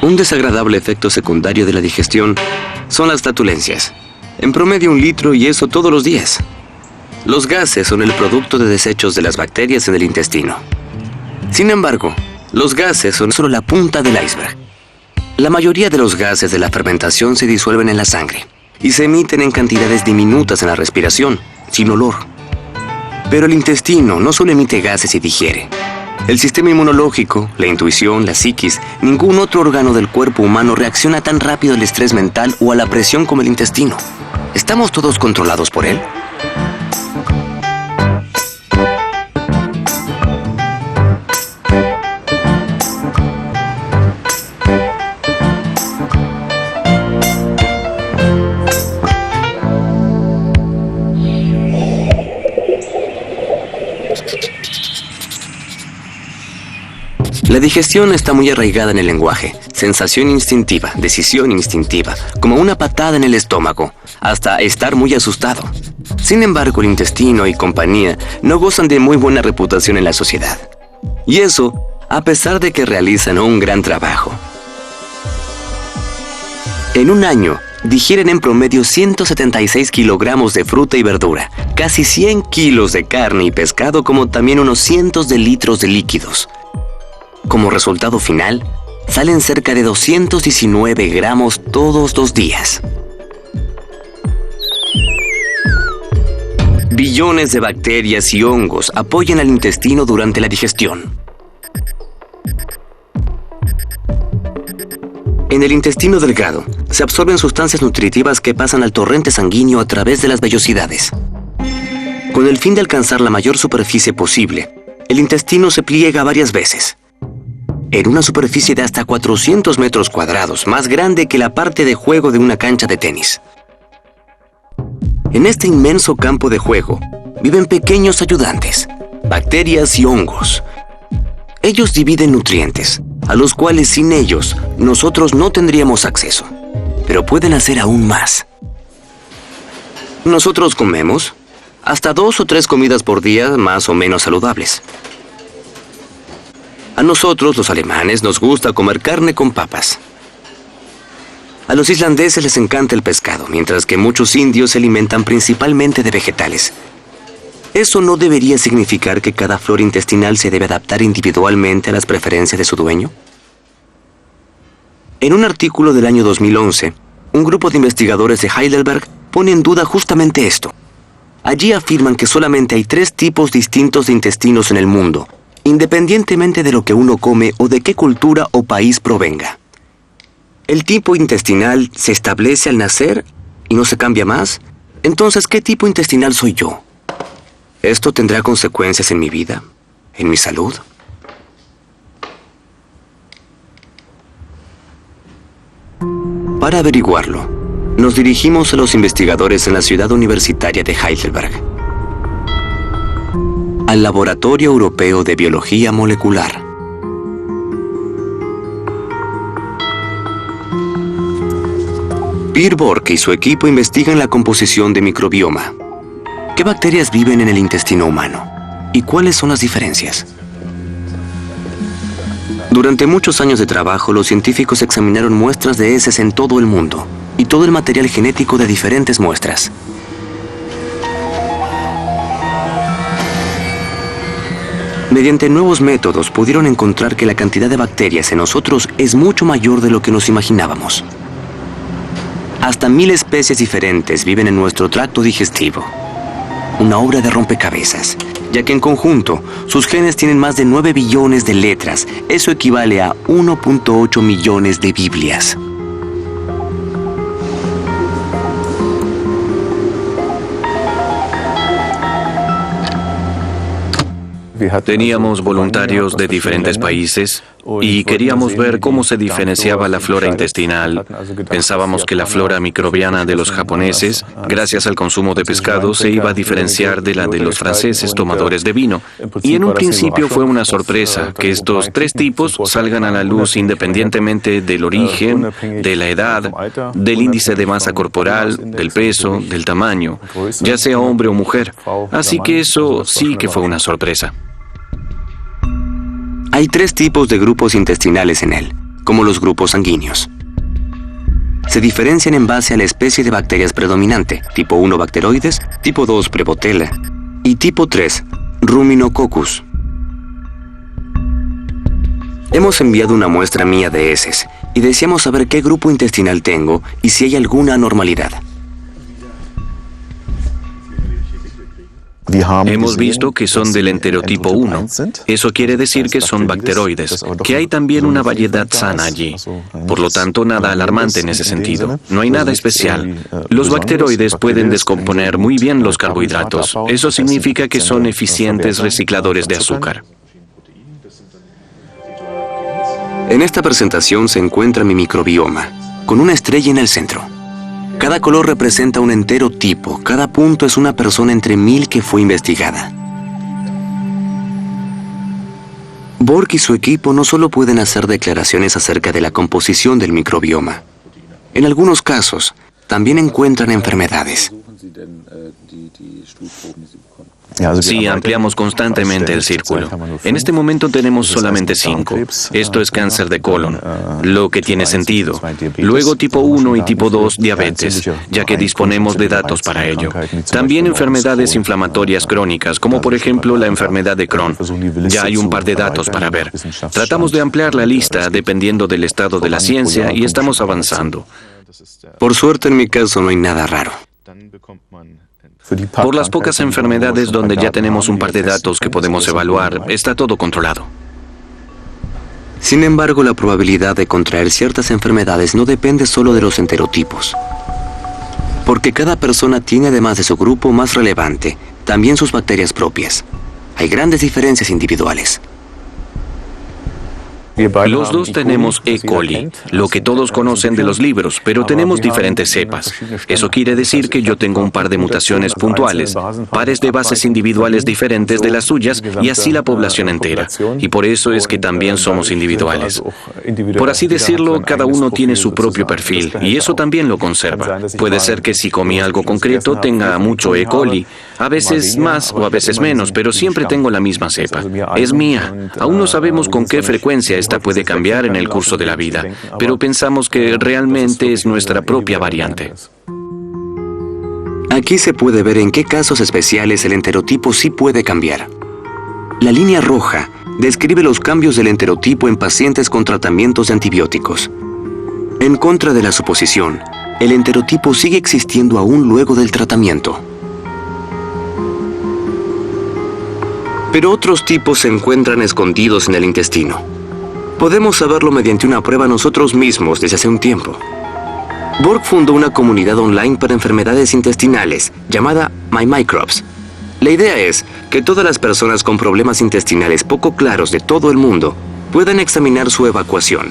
Un desagradable efecto secundario de la digestión son las flatulencias. En promedio 1 litro y eso todos los días. Los gases son el producto de desechos de las bacterias en el intestino. Sin embargo, los gases son solo la punta del iceberg. La mayoría de los gases de la fermentación se disuelven en la sangre y se emiten en cantidades diminutas en la respiración, sin olor. Pero el intestino no solo emite gases y digiere. El sistema inmunológico, la intuición, la psiquis, ningún otro órgano del cuerpo humano reacciona tan rápido al estrés mental o a la presión como el intestino. ¿Estamos todos controlados por él? La digestión está muy arraigada en el lenguaje, sensación instintiva, decisión instintiva, como una patada en el estómago, hasta estar muy asustado. Sin embargo, el intestino y compañía no gozan de muy buena reputación en la sociedad. Y eso, a pesar de que realizan un gran trabajo. En un año, digieren en promedio 176 kilogramos de fruta y verdura, casi 100 kilos de carne y pescado, como también unos cientos de litros de líquidos. Como resultado final, salen cerca de 219 gramos todos los días. Billones de bacterias y hongos apoyan al intestino durante la digestión. En el intestino delgado, se absorben sustancias nutritivas que pasan al torrente sanguíneo a través de las vellosidades. Con el fin de alcanzar la mayor superficie posible, el intestino se pliega varias veces. En una superficie de hasta 400 metros cuadrados, más grande que la parte de juego de una cancha de tenis. En este inmenso campo de juego, viven pequeños ayudantes, bacterias y hongos. Ellos dividen nutrientes, a los cuales sin ellos, nosotros no tendríamos acceso. Pero pueden hacer aún más. Nosotros comemos hasta 2 o 3 comidas por día más o menos saludables. A nosotros, los alemanes, nos gusta comer carne con papas. A los islandeses les encanta el pescado, mientras que muchos indios se alimentan principalmente de vegetales. ¿Eso no debería significar que cada flora intestinal se debe adaptar individualmente a las preferencias de su dueño? En un artículo del año 2011, un grupo de investigadores de Heidelberg pone en duda justamente esto. Allí afirman que solamente hay 3 tipos distintos de intestinos en el mundo, independientemente de lo que uno come o de qué cultura o país provenga. ¿El tipo intestinal se establece al nacer y no se cambia más? Entonces, ¿qué tipo intestinal soy yo? ¿Esto tendrá consecuencias en mi vida? ¿En mi salud? Para averiguarlo, nos dirigimos a los investigadores en la ciudad universitaria de Heidelberg, al Laboratorio Europeo de Biología Molecular. Pierre Bourque y su equipo investigan la composición de microbioma. ¿Qué bacterias viven en el intestino humano? ¿Y cuáles son las diferencias? Durante muchos años de trabajo, los científicos examinaron muestras de heces en todo el mundo y todo el material genético de diferentes muestras. Mediante nuevos métodos pudieron encontrar que la cantidad de bacterias en nosotros es mucho mayor de lo que nos imaginábamos. Hasta 1000 especies diferentes viven en nuestro tracto digestivo. Una obra de rompecabezas, ya que en conjunto sus genes tienen más de 9 billones de letras. Eso equivale a 1.8 millones de Biblias. Teníamos voluntarios de diferentes países y queríamos ver cómo se diferenciaba la flora intestinal. Pensábamos que la flora microbiana de los japoneses, gracias al consumo de pescado, se iba a diferenciar de la de los franceses tomadores de vino. Y en un principio fue una sorpresa que estos 3 tipos salgan a la luz independientemente del origen, de la edad, del índice de masa corporal, del peso, del tamaño, ya sea hombre o mujer. Así que eso sí que fue una sorpresa. Hay 3 tipos de grupos intestinales en él, como los grupos sanguíneos. Se diferencian en base a la especie de bacterias predominante, tipo 1 Bacteroides, tipo 2 Prevotella y tipo 3 Ruminococcus. Hemos enviado una muestra mía de heces y deseamos saber qué grupo intestinal tengo y si hay alguna anormalidad. Hemos visto que son del enterotipo 1. Eso quiere decir que son bacteroides, que hay también una variedad sana allí. Por lo tanto, nada alarmante en ese sentido. No hay nada especial. Los bacteroides pueden descomponer muy bien los carbohidratos. Eso significa que son eficientes recicladores de azúcar. En esta presentación se encuentra mi microbioma, con una estrella en el centro. Cada color representa un enterotipo, cada punto es una persona entre 1000 que fue investigada. Borg y su equipo no solo pueden hacer declaraciones acerca de la composición del microbioma. En algunos casos, también encuentran enfermedades. Sí, ampliamos constantemente el círculo. En este momento tenemos solamente 5. Esto es cáncer de colon, lo que tiene sentido. Luego tipo 1 y tipo 2, diabetes, ya que disponemos de datos para ello. También enfermedades inflamatorias crónicas, como por ejemplo la enfermedad de Crohn. Ya hay un par de datos para ver. Tratamos de ampliar la lista dependiendo del estado de la ciencia y estamos avanzando. Por suerte, en mi caso no hay nada raro. Por las pocas enfermedades donde ya tenemos un par de datos que podemos evaluar, está todo controlado. Sin embargo, la probabilidad de contraer ciertas enfermedades no depende solo de los enterotipos. Porque cada persona tiene, además de su grupo más relevante, también sus bacterias propias. Hay grandes diferencias individuales. Los dos tenemos E. coli, lo que todos conocen de los libros, pero tenemos diferentes cepas. Eso quiere decir que yo tengo un par de mutaciones puntuales, pares de bases individuales diferentes de las suyas y así la población entera. Y por eso es que también somos individuales. Por así decirlo, cada uno tiene su propio perfil y eso también lo conserva. Puede ser que si comí algo concreto tenga mucho E. coli, a veces más o a veces menos, pero siempre tengo la misma cepa. Es mía. Aún no sabemos con qué frecuencia esta puede cambiar en el curso de la vida, pero pensamos que realmente es nuestra propia variante. Aquí se puede ver en qué casos especiales el enterotipo sí puede cambiar. La línea roja describe los cambios del enterotipo en pacientes con tratamientos de antibióticos. En contra de la suposición, el enterotipo sigue existiendo aún luego del tratamiento. Pero otros tipos se encuentran escondidos en el intestino. Podemos saberlo mediante una prueba nosotros mismos desde hace un tiempo. Borg fundó una comunidad online para enfermedades intestinales llamada MyMicrobes. La idea es que todas las personas con problemas intestinales poco claros de todo el mundo puedan examinar su evacuación.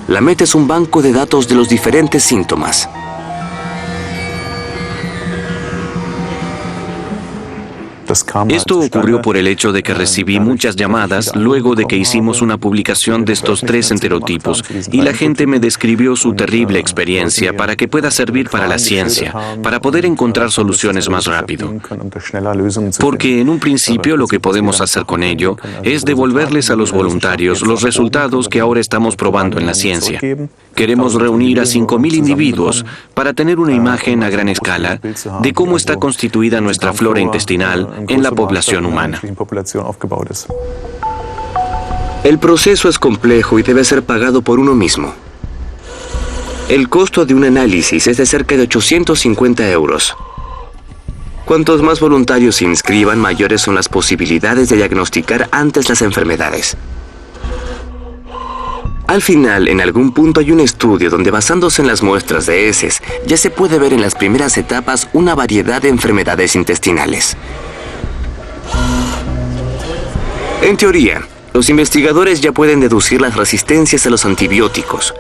La meta es un banco de datos de los diferentes síntomas. Esto ocurrió por el hecho de que recibí muchas llamadas luego de que hicimos una publicación de estos 3 enterotipos y la gente me describió su terrible experiencia para que pueda servir para la ciencia, para poder encontrar soluciones más rápido. Porque en un principio lo que podemos hacer con ello es devolverles a los voluntarios los resultados que ahora estamos probando en la ciencia. Queremos reunir a 5,000 individuos para tener una imagen a gran escala de cómo está constituida nuestra flora intestinal en la población humana. El proceso es complejo y debe ser pagado por uno mismo. El costo de un análisis es de cerca de 850 euros. Cuantos más voluntarios se inscriban, mayores son las posibilidades de diagnosticar antes las enfermedades. Al final, en algún punto hay un estudio donde, basándose en las muestras de heces, ya se puede ver en las primeras etapas una variedad de enfermedades intestinales. En teoría, los investigadores ya pueden deducir las resistencias a los antibióticos.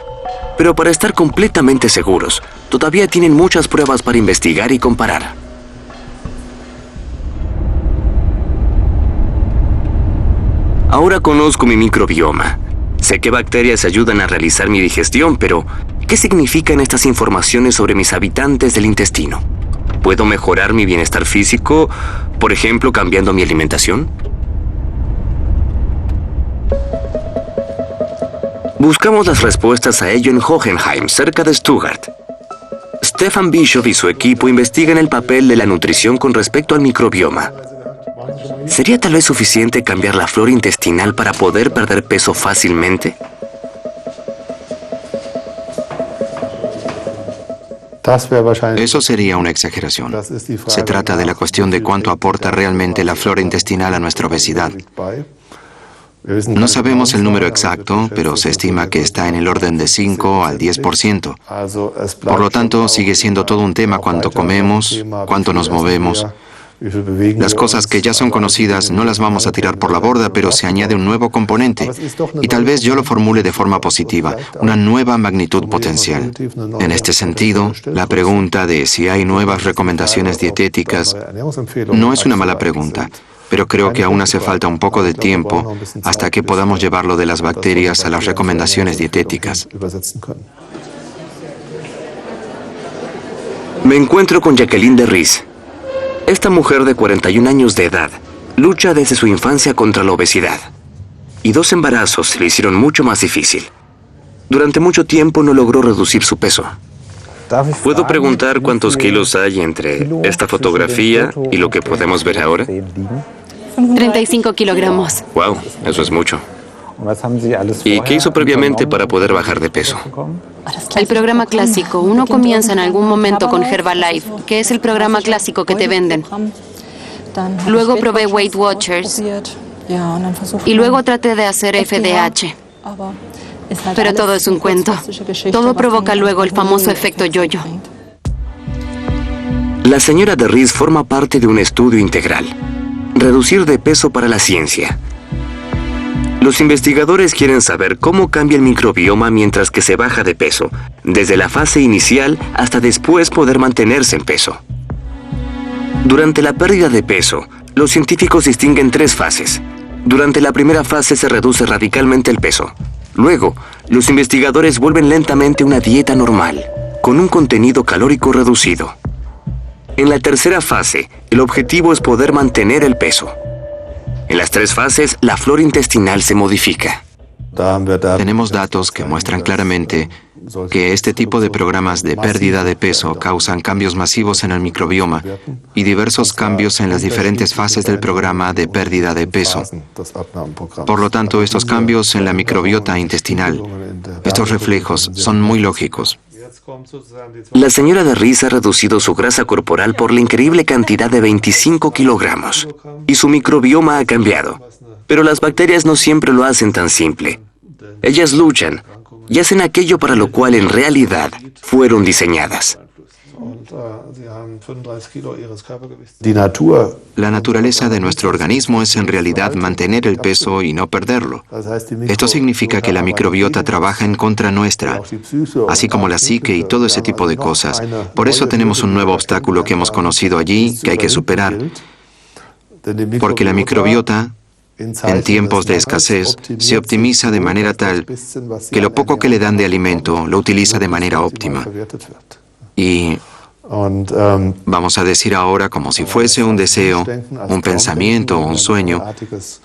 Pero para estar completamente seguros, todavía tienen muchas pruebas para investigar y comparar. Ahora conozco mi microbioma. Sé qué bacterias ayudan a realizar mi digestión, pero ¿qué significan estas informaciones sobre mis habitantes del intestino? ¿Puedo mejorar mi bienestar físico, por ejemplo, cambiando mi alimentación? Buscamos las respuestas a ello en Hohenheim, cerca de Stuttgart. Stefan Bischoff y su equipo investigan el papel de la nutrición con respecto al microbioma. ¿Sería tal vez suficiente cambiar la flora intestinal para poder perder peso fácilmente? Eso sería una exageración. Se trata de la cuestión de cuánto aporta realmente la flora intestinal a nuestra obesidad. No sabemos el número exacto, pero se estima que está en el orden de 5 al 10%. Por lo tanto, sigue siendo todo un tema cuánto comemos, cuánto nos movemos. Las cosas que ya son conocidas no las vamos a tirar por la borda, pero se añade un nuevo componente. Y tal vez yo lo formule de forma positiva, una nueva magnitud potencial. En este sentido, la pregunta de si hay nuevas recomendaciones dietéticas no es una mala pregunta, pero creo que aún hace falta un poco de tiempo hasta que podamos llevarlo de las bacterias a las recomendaciones dietéticas. Me encuentro con Jacqueline de Ries. Esta mujer de 41 años de edad lucha desde su infancia contra la obesidad. Y 2 embarazos se le hicieron mucho más difícil. Durante mucho tiempo no logró reducir su peso. ¿Puedo preguntar cuántos kilos hay entre esta fotografía y lo que podemos ver ahora? 35 kilogramos. Wow, eso es mucho. ¿Y qué hizo previamente para poder bajar de peso? El programa clásico. Uno comienza en algún momento con Herbalife, que es el programa clásico que te venden. Luego probé Weight Watchers. Y luego traté de hacer FDH. Pero todo es un cuento. Todo provoca luego el famoso efecto yo-yo. La señora de Ries forma parte de un estudio integral. Reducir de peso para la ciencia. Los investigadores quieren saber cómo cambia el microbioma mientras que se baja de peso, desde la fase inicial hasta después poder mantenerse en peso. Durante la pérdida de peso, los científicos distinguen 3 fases. Durante la primera fase se reduce radicalmente el peso. Luego, los investigadores vuelven lentamente a una dieta normal, con un contenido calórico reducido. En la tercera fase, el objetivo es poder mantener el peso. En las 3 fases, la flora intestinal se modifica. Tenemos datos que muestran claramente que este tipo de programas de pérdida de peso causan cambios masivos en el microbioma y diversos cambios en las diferentes fases del programa de pérdida de peso. Por lo tanto, estos cambios en la microbiota intestinal, estos reflejos, son muy lógicos. La señora de Ries ha reducido su grasa corporal por la increíble cantidad de 25 kilogramos. Y su microbioma ha cambiado. Pero las bacterias no siempre lo hacen tan simple. Ellas luchan y hacen aquello para lo cual en realidad fueron diseñadas. La naturaleza de nuestro organismo es en realidad mantener el peso y no perderlo. Esto significa que la microbiota trabaja en contra nuestra, así como la psique y todo ese tipo de cosas. Por eso tenemos un nuevo obstáculo que hemos conocido allí, que hay que superar. Porque la microbiota, en tiempos de escasez, se optimiza de manera tal que lo poco que le dan de alimento lo utiliza de manera óptima. Y vamos a decir ahora, como si fuese un deseo, un pensamiento o un sueño,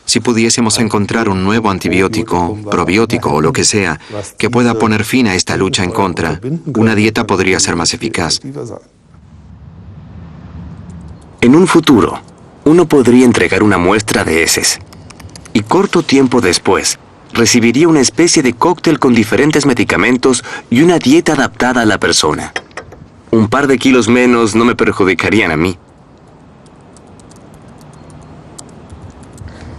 si pudiésemos encontrar un nuevo antibiótico, probiótico o lo que sea, que pueda poner fin a esta lucha en contra, una dieta podría ser más eficaz. En un futuro, uno podría entregar una muestra de heces. Y corto tiempo después, recibiría una especie de cóctel con diferentes medicamentos y una dieta adaptada a la persona. Un par de kilos menos no me perjudicarían a mí.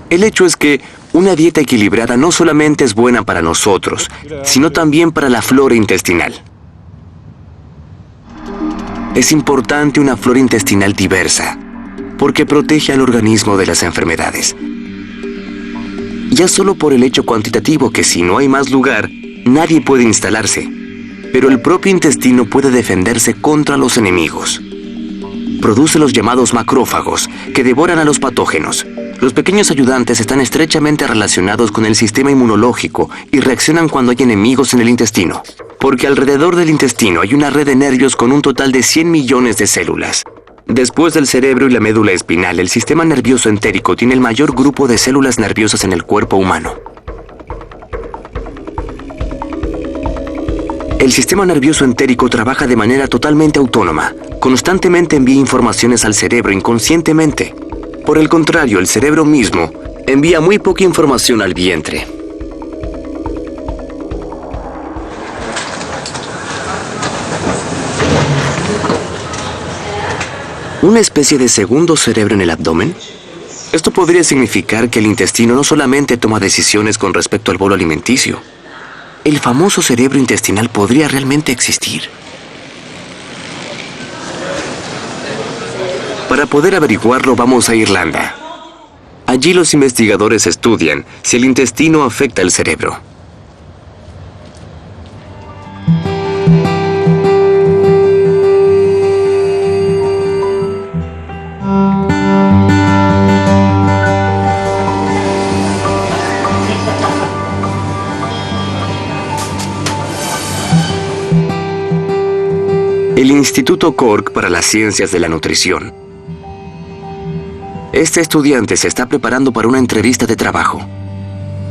El hecho es que una dieta equilibrada no solamente es buena para nosotros, sino también para la flora intestinal. Es importante una flora intestinal diversa, porque protege al organismo de las enfermedades. Ya solo por el hecho cuantitativo que si no hay más lugar, nadie puede instalarse. Pero el propio intestino puede defenderse contra los enemigos. Produce los llamados macrófagos, que devoran a los patógenos. Los pequeños ayudantes están estrechamente relacionados con el sistema inmunológico y reaccionan cuando hay enemigos en el intestino. Porque alrededor del intestino hay una red de nervios con un total de 100 millones de células. Después del cerebro y la médula espinal, el sistema nervioso entérico tiene el mayor grupo de células nerviosas en el cuerpo humano. El sistema nervioso entérico trabaja de manera totalmente autónoma. Constantemente envía informaciones al cerebro inconscientemente. Por el contrario, el cerebro mismo envía muy poca información al vientre. ¿Una especie de segundo cerebro en el abdomen? Esto podría significar que el intestino no solamente toma decisiones con respecto al bolo alimenticio. ¿El famoso cerebro intestinal podría realmente existir? Para poder averiguarlo, vamos a Irlanda. Allí los investigadores estudian si el intestino afecta al cerebro. El Instituto Cork para las Ciencias de la Nutrición. Este estudiante se está preparando para una entrevista de trabajo.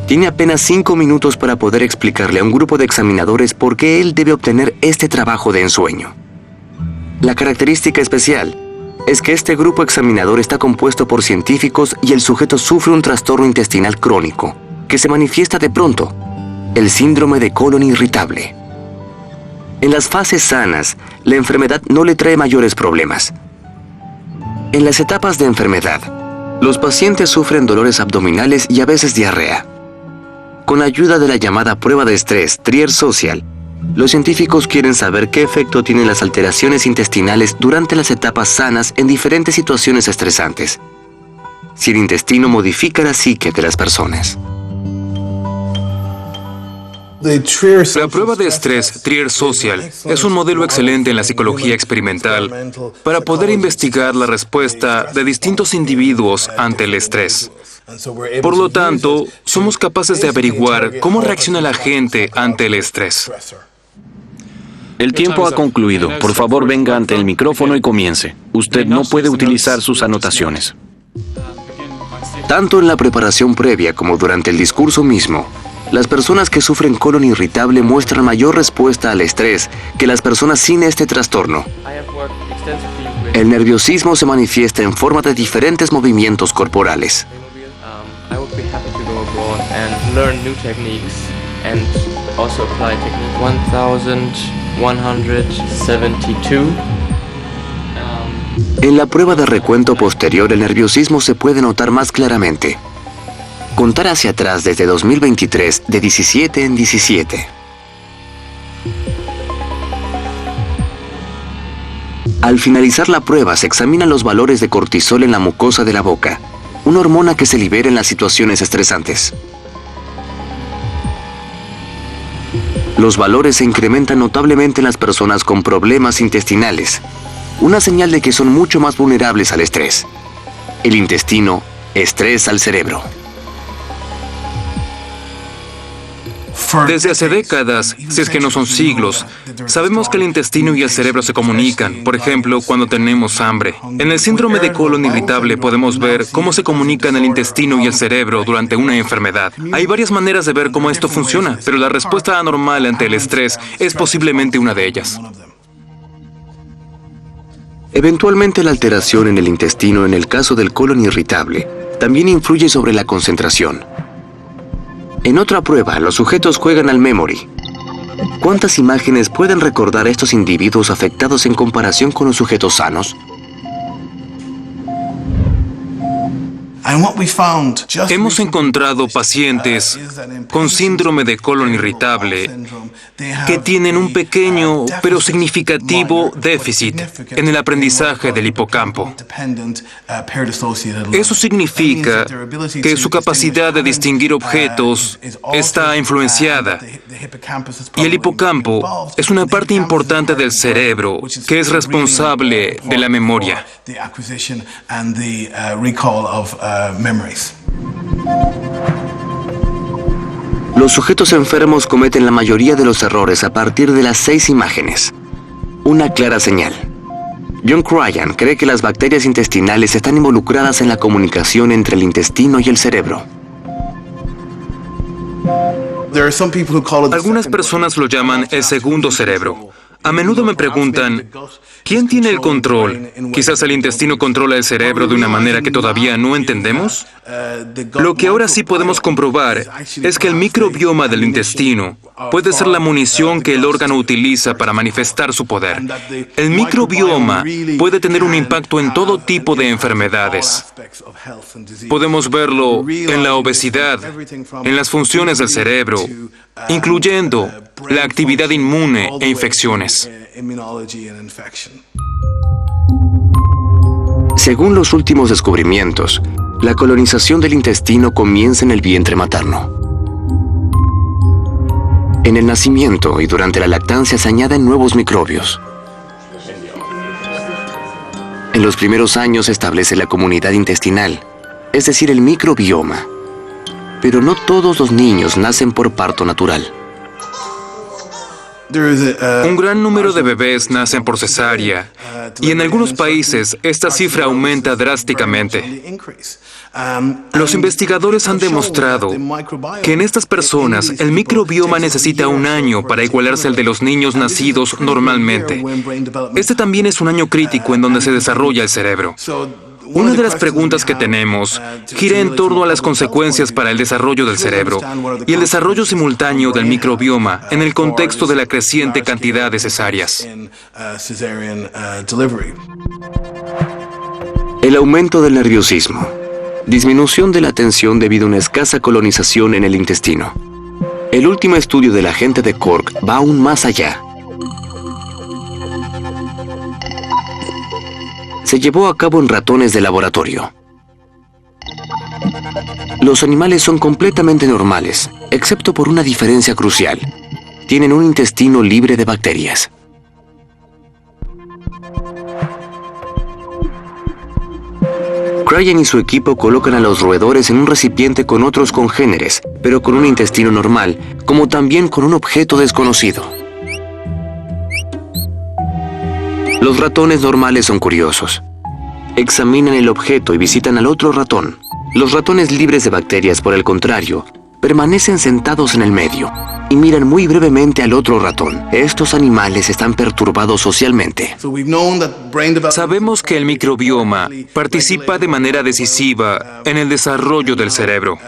Tiene apenas 5 minutos para poder explicarle a un grupo de examinadores por qué él debe obtener este trabajo de ensueño. La característica especial es que este grupo examinador está compuesto por científicos y el sujeto sufre un trastorno intestinal crónico que se manifiesta de pronto, el síndrome de colon irritable. En las fases sanas, la enfermedad no le trae mayores problemas. En las etapas de enfermedad, los pacientes sufren dolores abdominales y a veces diarrea. Con ayuda de la llamada prueba de estrés Trier-Social, los científicos quieren saber qué efecto tienen las alteraciones intestinales durante las etapas sanas en diferentes situaciones estresantes. Si el intestino modifica la psique de las personas. La prueba de estrés Trier-Social es un modelo excelente en la psicología experimental para poder investigar la respuesta de distintos individuos ante el estrés. Por lo tanto, somos capaces de averiguar cómo reacciona la gente ante el estrés. El tiempo ha concluido. Por favor, venga ante el micrófono y comience. Usted no puede utilizar sus anotaciones. Tanto en la preparación previa como durante el discurso mismo, las personas que sufren colon irritable muestran mayor respuesta al estrés que las personas sin este trastorno. El nerviosismo se manifiesta en forma de diferentes movimientos corporales. En la prueba de recuento posterior, el nerviosismo se puede notar más claramente. Contar hacia atrás desde 2023 de 17 en 17. Al finalizar la prueba se examinan los valores de cortisol en la mucosa de la boca, una hormona que se libera en las situaciones estresantes. Los valores se incrementan notablemente en las personas con problemas intestinales, una señal de que son mucho más vulnerables al estrés. El intestino estresa al cerebro. Desde hace décadas, si es que no son siglos, sabemos que el intestino y el cerebro se comunican, por ejemplo, cuando tenemos hambre. En el síndrome de colon irritable podemos ver cómo se comunican el intestino y el cerebro durante una enfermedad. Hay varias maneras de ver cómo esto funciona, pero la respuesta anormal ante el estrés es posiblemente una de ellas. Eventualmente la alteración en el intestino en el caso del colon irritable también influye sobre la concentración. En otra prueba, los sujetos juegan al memory. ¿Cuántas imágenes pueden recordar estos individuos afectados en comparación con los sujetos sanos? Hemos encontrado pacientes con síndrome de colon irritable que tienen un pequeño pero significativo déficit en el aprendizaje del hipocampo. Eso significa que su capacidad de distinguir objetos está influenciada y el hipocampo es una parte importante del cerebro que es responsable de la memoria. Los sujetos enfermos cometen la mayoría de los errores a partir de las 6 imágenes. Una clara señal. John Cryan cree que las bacterias intestinales están involucradas en la comunicación entre el intestino y el cerebro. Algunas personas lo llaman el segundo cerebro. A menudo me preguntan, ¿quién tiene el control? ¿Quizás el intestino controla el cerebro de una manera que todavía no entendemos? Lo que ahora sí podemos comprobar es que el microbioma del intestino puede ser la munición que el órgano utiliza para manifestar su poder. El microbioma puede tener un impacto en todo tipo de enfermedades. Podemos verlo en la obesidad, en las funciones del cerebro, incluyendo la actividad inmune e infecciones. Según los últimos descubrimientos, la colonización del intestino comienza en el vientre materno. En el nacimiento y durante la lactancia se añaden nuevos microbios. En los primeros años se establece la comunidad intestinal, es decir, el microbioma. Pero no todos los niños nacen por parto natural. Un gran número de bebés nacen por cesárea, y en algunos países esta cifra aumenta drásticamente. Los investigadores han demostrado que en estas personas el microbioma necesita un año para igualarse al de los niños nacidos normalmente. Este también es un año crítico en donde se desarrolla el cerebro. Una de las preguntas que tenemos gira en torno a las consecuencias para el desarrollo del cerebro y el desarrollo simultáneo del microbioma en el contexto de la creciente cantidad de cesáreas. El aumento del nerviosismo. Disminución de la atención debido a una escasa colonización en el intestino. El último estudio de la gente de Cork va aún más allá. Se llevó a cabo en ratones de laboratorio. Los animales son completamente normales, excepto por una diferencia crucial. Tienen un intestino libre de bacterias. Cryan y su equipo colocan a los roedores en un recipiente con otros congéneres, pero con un intestino normal, como también con un objeto desconocido. Los ratones normales son curiosos. Examinan el objeto y visitan al otro ratón. Los ratones libres de bacterias, por el contrario, permanecen sentados en el medio y miran muy brevemente al otro ratón. Estos animales están perturbados socialmente. Sabemos que el microbioma participa de manera decisiva en el desarrollo del cerebro.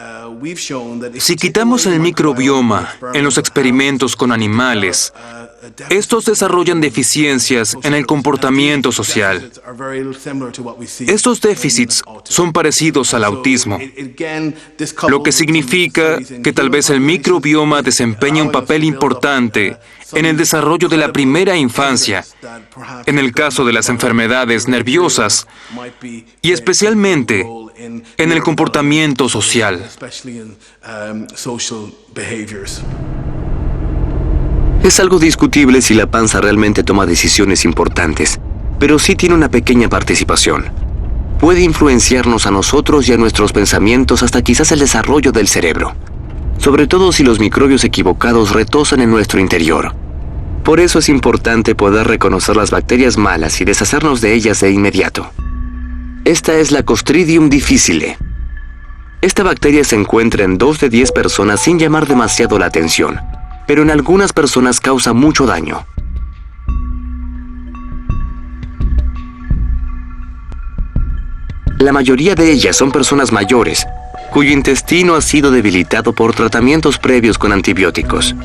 Si quitamos el microbioma en los experimentos con animales, estos desarrollan deficiencias en el comportamiento social. Estos déficits son parecidos al autismo, lo que significa que tal vez el microbioma desempeña un papel importante en el desarrollo de la primera infancia, en el caso de las enfermedades nerviosas, y especialmente en el comportamiento social. Es algo discutible si la panza realmente toma decisiones importantes, pero sí tiene una pequeña participación. Puede influenciarnos a nosotros y a nuestros pensamientos hasta quizás el desarrollo del cerebro, sobre todo si los microbios equivocados retosan en nuestro interior. Por eso es importante poder reconocer las bacterias malas y deshacernos de ellas de inmediato. Esta es la Clostridium difficile. Esta bacteria se encuentra en 2 de 10 personas sin llamar demasiado la atención, pero en algunas personas causa mucho daño. La mayoría de ellas son personas mayores, cuyo intestino ha sido debilitado por tratamientos previos con antibióticos.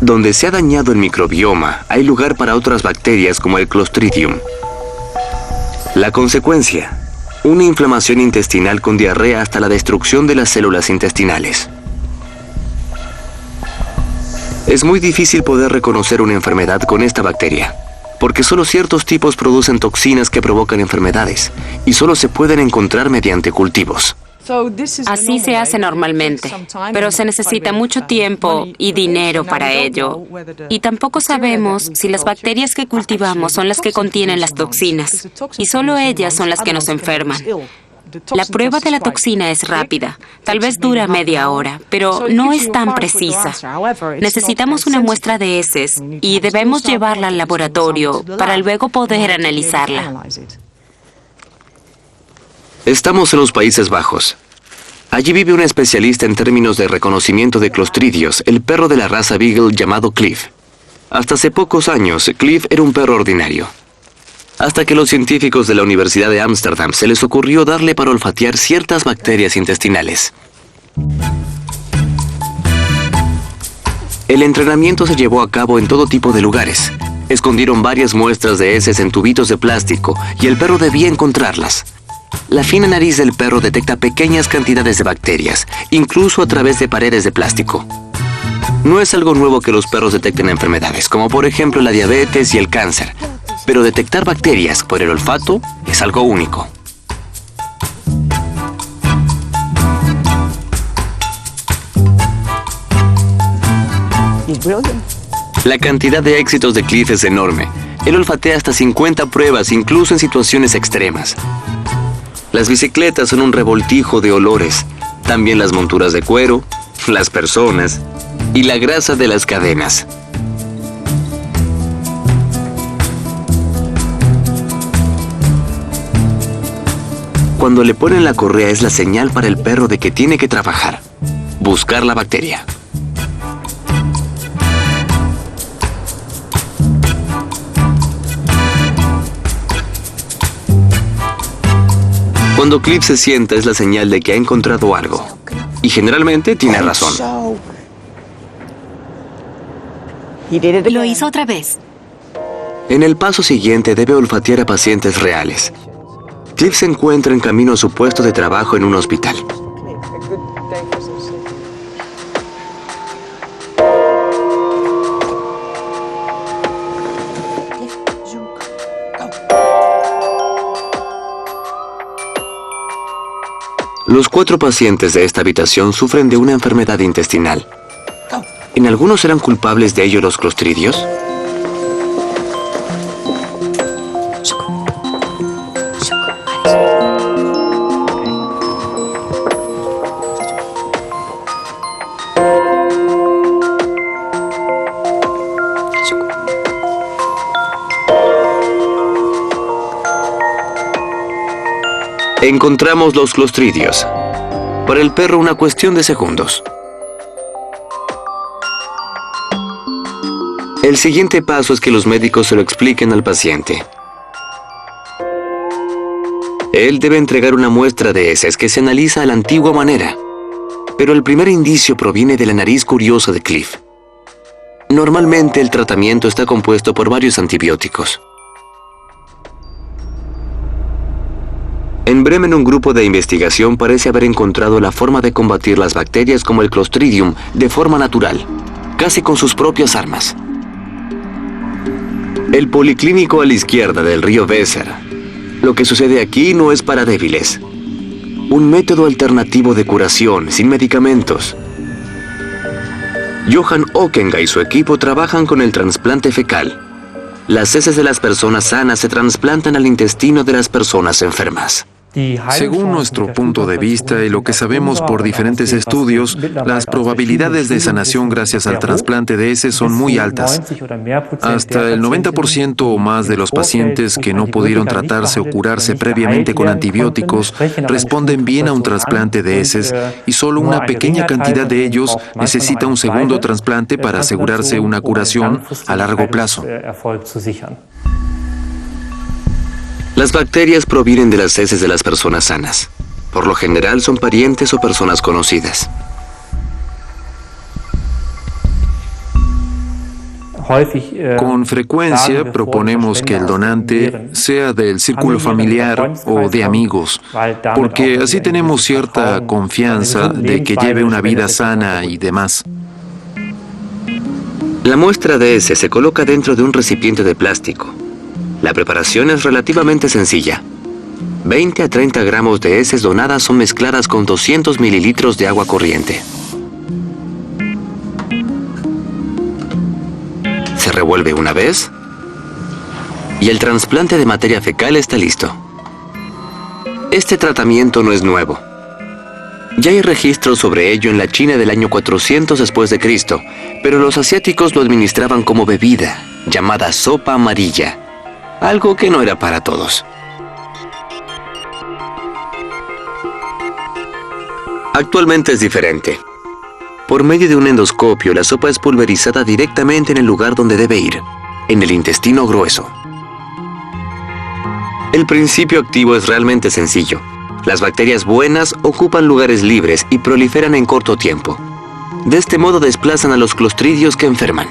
Donde se ha dañado el microbioma, hay lugar para otras bacterias como el Clostridium. La consecuencia: una inflamación intestinal con diarrea hasta la destrucción de las células intestinales. Es muy difícil poder reconocer una enfermedad con esta bacteria, porque solo ciertos tipos producen toxinas que provocan enfermedades, y solo se pueden encontrar mediante cultivos. Así se hace normalmente, pero se necesita mucho tiempo y dinero para ello. Y tampoco sabemos si las bacterias que cultivamos son las que contienen las toxinas, y solo ellas son las que nos enferman. La prueba de la toxina es rápida, tal vez dura media hora, pero no es tan precisa. Necesitamos una muestra de heces y debemos llevarla al laboratorio para luego poder analizarla. Estamos en los Países Bajos. Allí vive un especialista en términos de reconocimiento de clostridios, el perro de la raza Beagle llamado Cliff. Hasta hace pocos años, Cliff era un perro ordinario. Hasta que los científicos de la Universidad de Ámsterdam se les ocurrió darle para olfatear ciertas bacterias intestinales. El entrenamiento se llevó a cabo en todo tipo de lugares. Escondieron varias muestras de heces en tubitos de plástico y el perro debía encontrarlas. La fina nariz del perro detecta pequeñas cantidades de bacterias, incluso a través de paredes de plástico. No es algo nuevo que los perros detecten enfermedades, como por ejemplo la diabetes y el cáncer, pero detectar bacterias por el olfato es algo único. La cantidad de éxitos de Cliff es enorme. Él olfatea hasta 50 pruebas, incluso en situaciones extremas. Las bicicletas son un revoltijo de olores, también las monturas de cuero, las personas y la grasa de las cadenas. Cuando le ponen la correa es la señal para el perro de que tiene que trabajar, buscar la bacteria. Cuando Cliff se sienta es la señal de que ha encontrado algo. Y generalmente tiene razón. Lo hizo otra vez. En el paso siguiente debe olfatear a pacientes reales. Cliff se encuentra en camino a su puesto de trabajo en un hospital. Los 4 pacientes de esta habitación sufren de una enfermedad intestinal. ¿En algunos eran culpables de ello los clostridios? Encontramos los clostridios. Para el perro, una cuestión de segundos. El siguiente paso es que los médicos se lo expliquen al paciente. Él debe entregar una muestra de heces que se analiza a la antigua manera. Pero el primer indicio proviene de la nariz curiosa de Cliff. Normalmente el tratamiento está compuesto por varios antibióticos. En Bremen, un grupo de investigación parece haber encontrado la forma de combatir las bacterias como el Clostridium de forma natural, casi con sus propias armas. El policlínico a la izquierda del río Weser. Lo que sucede aquí no es para débiles. Un método alternativo de curación, sin medicamentos. Johann Okenga y su equipo trabajan con el trasplante fecal. Las heces de las personas sanas se trasplantan al intestino de las personas enfermas. Según nuestro punto de vista y lo que sabemos por diferentes estudios, las probabilidades de sanación gracias al trasplante de heces son muy altas. Hasta el 90% o más de los pacientes que no pudieron tratarse o curarse previamente con antibióticos responden bien a un trasplante de heces y solo una pequeña cantidad de ellos necesita un segundo trasplante para asegurarse una curación a largo plazo. Las bacterias provienen de las heces de las personas sanas. Por lo general son parientes o personas conocidas. Con frecuencia proponemos que el donante sea del círculo familiar o de amigos, porque así tenemos cierta confianza de que lleve una vida sana y demás. La muestra de heces se coloca dentro de un recipiente de plástico. La preparación es relativamente sencilla. 20 a 30 gramos de heces donadas son mezcladas con 200 mililitros de agua corriente. Se revuelve una vez y el trasplante de materia fecal está listo. Este tratamiento no es nuevo. Ya hay registros sobre ello en la China del año 400 después de Cristo, pero los asiáticos lo administraban como bebida, llamada sopa amarilla. Algo que no era para todos. Actualmente es diferente. Por medio de un endoscopio, la sopa es pulverizada directamente en el lugar donde debe ir, en el intestino grueso. El principio activo es realmente sencillo. Las bacterias buenas ocupan lugares libres y proliferan en corto tiempo. De este modo desplazan a los clostridios que enferman.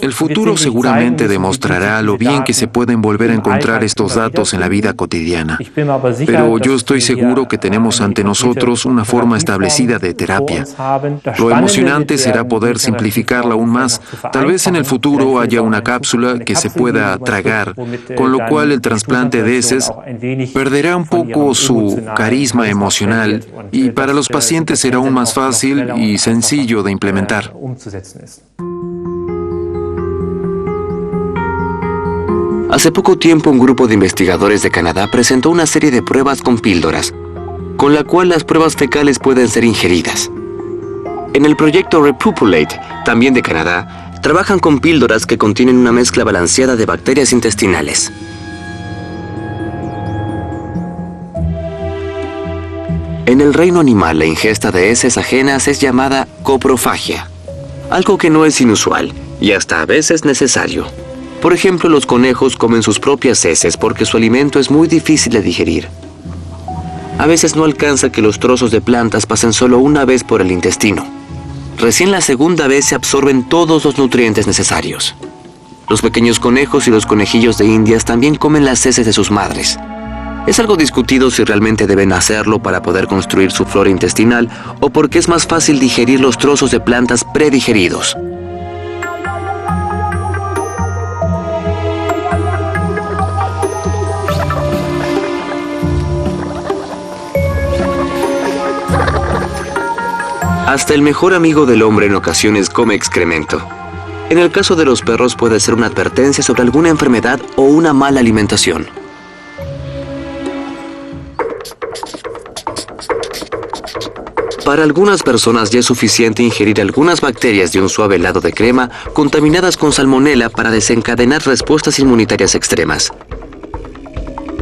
El futuro seguramente demostrará lo bien que se pueden volver a encontrar estos datos en la vida cotidiana. Pero yo estoy seguro que tenemos ante nosotros una forma establecida de terapia. Lo emocionante será poder simplificarla aún más. Tal vez en el futuro haya una cápsula que se pueda tragar, con lo cual el trasplante de heces perderá un poco su carisma emocional y para los pacientes será aún más fácil y sencillo de implementar. Hace poco tiempo un grupo de investigadores de Canadá presentó una serie de pruebas con píldoras, con la cual las pruebas fecales pueden ser ingeridas. En el proyecto Repopulate, también de Canadá, trabajan con píldoras que contienen una mezcla balanceada de bacterias intestinales. En el reino animal, la ingesta de heces ajenas es llamada coprofagia, algo que no es inusual y hasta a veces necesario. Por ejemplo, los conejos comen sus propias heces porque su alimento es muy difícil de digerir. A veces no alcanza que los trozos de plantas pasen solo una vez por el intestino. Recién la segunda vez se absorben todos los nutrientes necesarios. Los pequeños conejos y los conejillos de Indias también comen las heces de sus madres. Es algo discutido si realmente deben hacerlo para poder construir su flora intestinal o porque es más fácil digerir los trozos de plantas predigeridos. Hasta el mejor amigo del hombre en ocasiones come excremento. En el caso de los perros puede ser una advertencia sobre alguna enfermedad o una mala alimentación. Para algunas personas ya es suficiente ingerir algunas bacterias de un suave helado de crema contaminadas con salmonela para desencadenar respuestas inmunitarias extremas.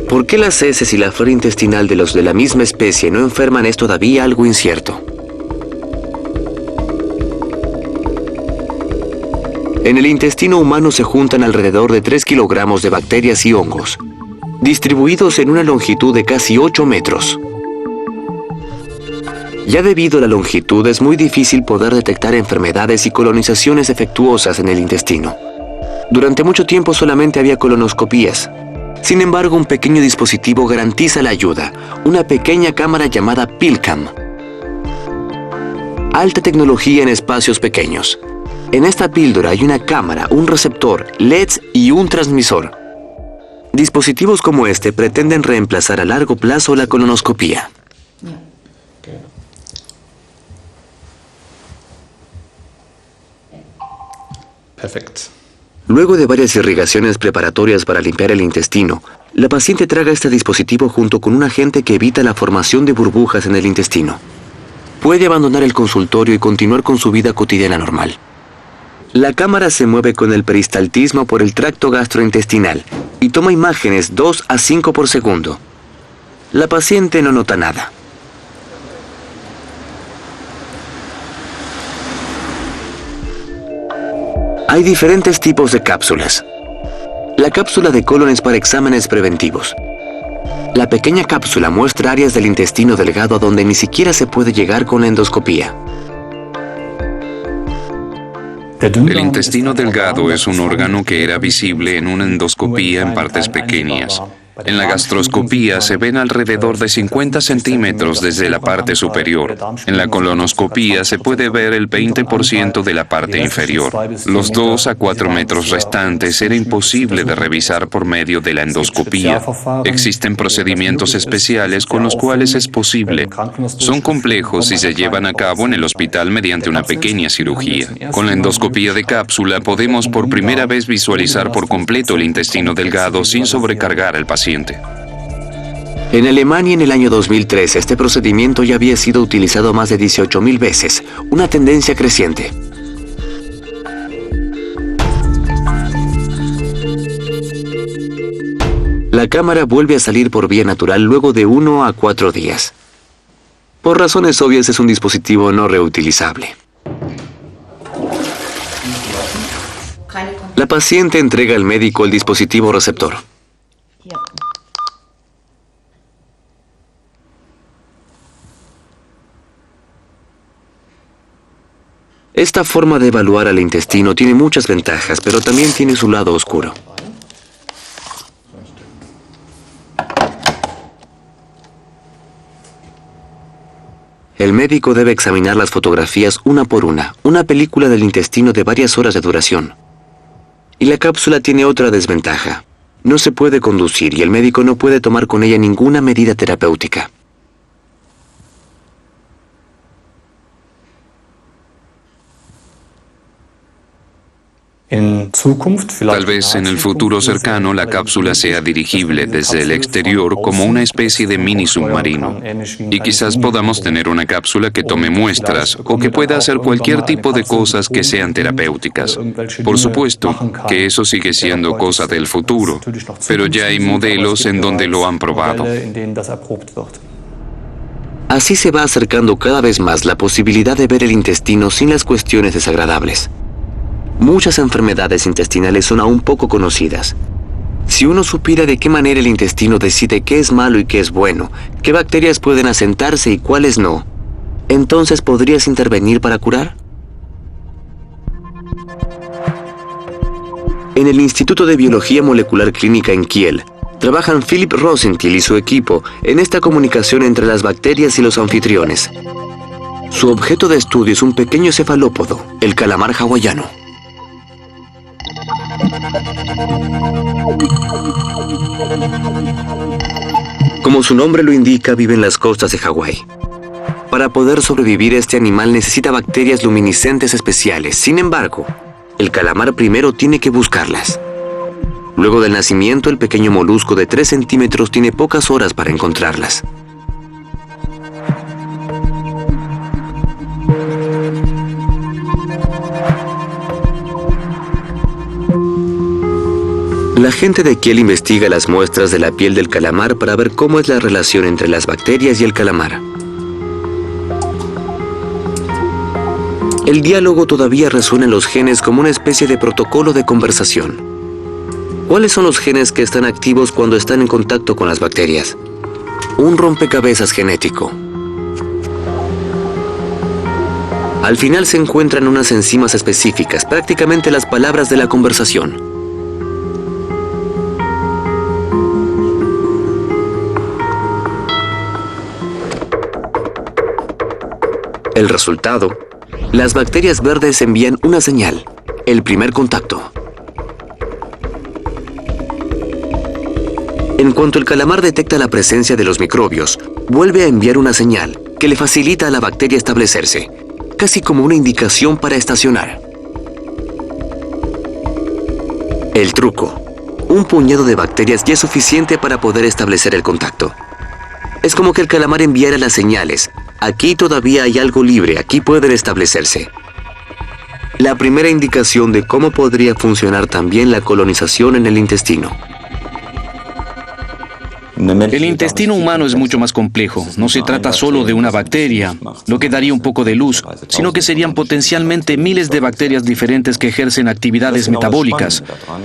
¿Por qué las heces y la flora intestinal de los de la misma especie no enferman es todavía algo incierto? En el intestino humano se juntan alrededor de 3 kilogramos de bacterias y hongos, distribuidos en una longitud de casi 8 metros. Ya debido a la longitud es muy difícil poder detectar enfermedades y colonizaciones defectuosas en el intestino. Durante mucho tiempo solamente había colonoscopías. Sin embargo, un pequeño dispositivo garantiza la ayuda, una pequeña cámara llamada PillCam. Alta tecnología en espacios pequeños. En esta píldora hay una cámara, un receptor, LEDs y un transmisor. Dispositivos como este pretenden reemplazar a largo plazo la colonoscopía. Perfecto. Luego de varias irrigaciones preparatorias para limpiar el intestino, la paciente traga este dispositivo junto con un agente que evita la formación de burbujas en el intestino. Puede abandonar el consultorio y continuar con su vida cotidiana normal. La cámara se mueve con el peristaltismo por el tracto gastrointestinal y toma imágenes 2 a 5 por segundo. La paciente no nota nada. Hay diferentes tipos de cápsulas. La cápsula de colon es para exámenes preventivos. La pequeña cápsula muestra áreas del intestino delgado a donde ni siquiera se puede llegar con la endoscopía. El intestino delgado es un órgano que era visible en una endoscopía en partes pequeñas. En la gastroscopía se ven alrededor de 50 centímetros desde la parte superior. En la colonoscopía se puede ver el 20% de la parte inferior. Los 2 a 4 metros restantes era imposible de revisar por medio de la endoscopía. Existen procedimientos especiales con los cuales es posible. Son complejos y se llevan a cabo en el hospital mediante una pequeña cirugía. Con la endoscopía de cápsula podemos por primera vez visualizar por completo el intestino delgado sin sobrecargar al paciente. En Alemania en el año 2003 este procedimiento ya había sido utilizado más de 18.000 veces, una tendencia creciente. La cámara vuelve a salir por vía natural luego de 1 a 4 días. Por razones obvias es un dispositivo no reutilizable. La paciente entrega al médico el dispositivo receptor. Esta forma de evaluar al intestino tiene muchas ventajas, pero también tiene su lado oscuro. El médico debe examinar las fotografías una por una película del intestino de varias horas de duración. Y la cápsula tiene otra desventaja. No se puede conducir y el médico no puede tomar con ella ninguna medida terapéutica. Tal vez en el futuro cercano la cápsula sea dirigible desde el exterior como una especie de mini submarino. Y quizás podamos tener una cápsula que tome muestras o que pueda hacer cualquier tipo de cosas que sean terapéuticas. Por supuesto que eso sigue siendo cosa del futuro, pero ya hay modelos en donde lo han probado. Así se va acercando cada vez más la posibilidad de ver el intestino sin las cuestiones desagradables. Muchas enfermedades intestinales son aún poco conocidas. Si uno supiera de qué manera el intestino decide qué es malo y qué es bueno, qué bacterias pueden asentarse y cuáles no, entonces ¿podrías intervenir para curar? En el Instituto de Biología Molecular Clínica en Kiel, trabajan Philip Rosenthal y su equipo en esta comunicación entre las bacterias y los anfitriones. Su objeto de estudio es un pequeño cefalópodo, el calamar hawaiano. Como su nombre lo indica, vive en las costas de Hawái. Para poder sobrevivir, este animal necesita bacterias luminiscentes especiales. Sin embargo, el calamar primero tiene que buscarlas. Luego del nacimiento, el pequeño molusco de 3 centímetros tiene pocas horas para encontrarlas. La gente de Kiel investiga las muestras de la piel del calamar para ver cómo es la relación entre las bacterias y el calamar. El diálogo todavía resuena en los genes como una especie de protocolo de conversación. ¿Cuáles son los genes que están activos cuando están en contacto con las bacterias? Un rompecabezas genético. Al final se encuentran unas enzimas específicas, prácticamente las palabras de la conversación. El resultado, las bacterias verdes envían una señal, el primer contacto. En cuanto el calamar detecta la presencia de los microbios, vuelve a enviar una señal que le facilita a la bacteria establecerse, casi como una indicación para estacionar. El truco, un puñado de bacterias ya es suficiente para poder establecer el contacto. Es como que el calamar enviara las señales. Aquí todavía hay algo libre, aquí pueden establecerse. La primera indicación de cómo podría funcionar también la colonización en el intestino. El intestino humano es mucho más complejo. No se trata solo de una bacteria, lo que daría un poco de luz, sino que serían potencialmente miles de bacterias diferentes que ejercen actividades metabólicas.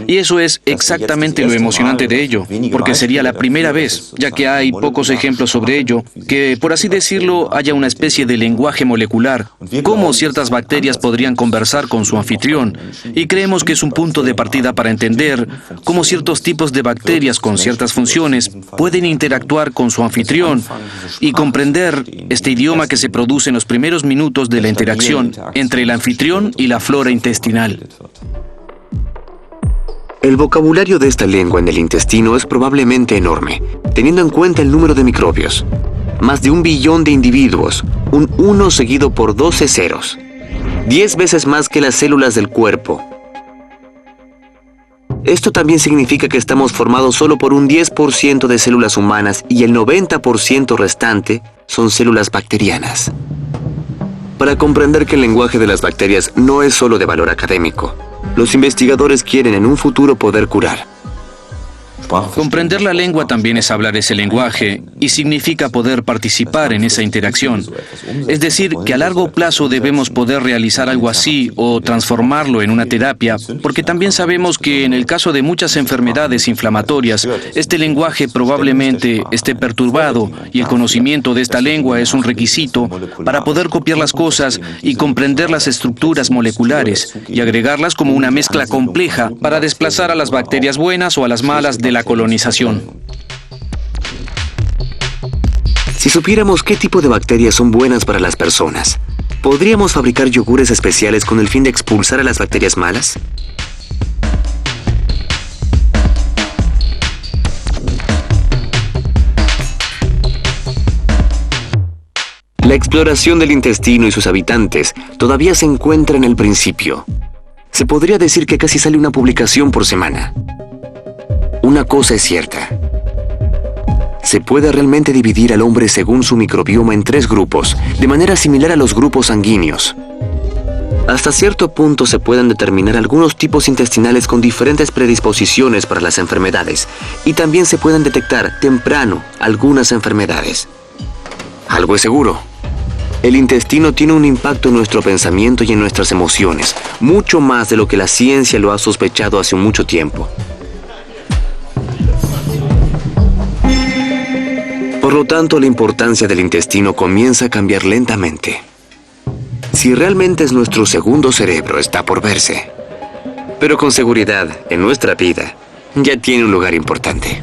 Y eso es exactamente lo emocionante de ello, porque sería la primera vez, ya que hay pocos ejemplos sobre ello, que, por así decirlo, haya una especie de lenguaje molecular, cómo ciertas bacterias podrían conversar con su anfitrión. Y creemos que es un punto de partida para entender cómo ciertos tipos de bacterias con ciertas funciones pueden interactuar con su anfitrión y comprender este idioma que se produce en los primeros minutos de la interacción entre el anfitrión y la flora intestinal. El vocabulario de esta lengua en el intestino es probablemente enorme, teniendo en cuenta el número de microbios. Más de 1 billón de individuos, un 1 seguido por 12 ceros. 10 veces más que las células del cuerpo. Esto también significa que estamos formados solo por un 10% de células humanas y el 90% restante son células bacterianas. Para comprender que el lenguaje de las bacterias no es solo de valor académico, los investigadores quieren en un futuro poder curar. Comprender la lengua también es hablar ese lenguaje y significa poder participar en esa interacción. Es decir, que a largo plazo debemos poder realizar algo así o transformarlo en una terapia, porque también sabemos que en el caso de muchas enfermedades inflamatorias, este lenguaje probablemente esté perturbado y el conocimiento de esta lengua es un requisito para poder copiar las cosas y comprender las estructuras moleculares y agregarlas como una mezcla compleja para desplazar a las bacterias buenas o a las malas de la colonización. Si supiéramos qué tipo de bacterias son buenas para las personas, ¿podríamos fabricar yogures especiales con el fin de expulsar a las bacterias malas? La exploración del intestino y sus habitantes todavía se encuentra en el principio. Se podría decir que casi sale una publicación por semana. Una cosa es cierta. Se puede realmente dividir al hombre según su microbioma en 3 grupos, de manera similar a los grupos sanguíneos. Hasta cierto punto se pueden determinar algunos tipos intestinales con diferentes predisposiciones para las enfermedades, y también se pueden detectar temprano algunas enfermedades. Algo es seguro. El intestino tiene un impacto en nuestro pensamiento y en nuestras emociones, mucho más de lo que la ciencia lo ha sospechado hace mucho tiempo. Por lo tanto, la importancia del intestino comienza a cambiar lentamente. Si realmente es nuestro segundo cerebro, está por verse. Pero con seguridad, en nuestra vida, ya tiene un lugar importante.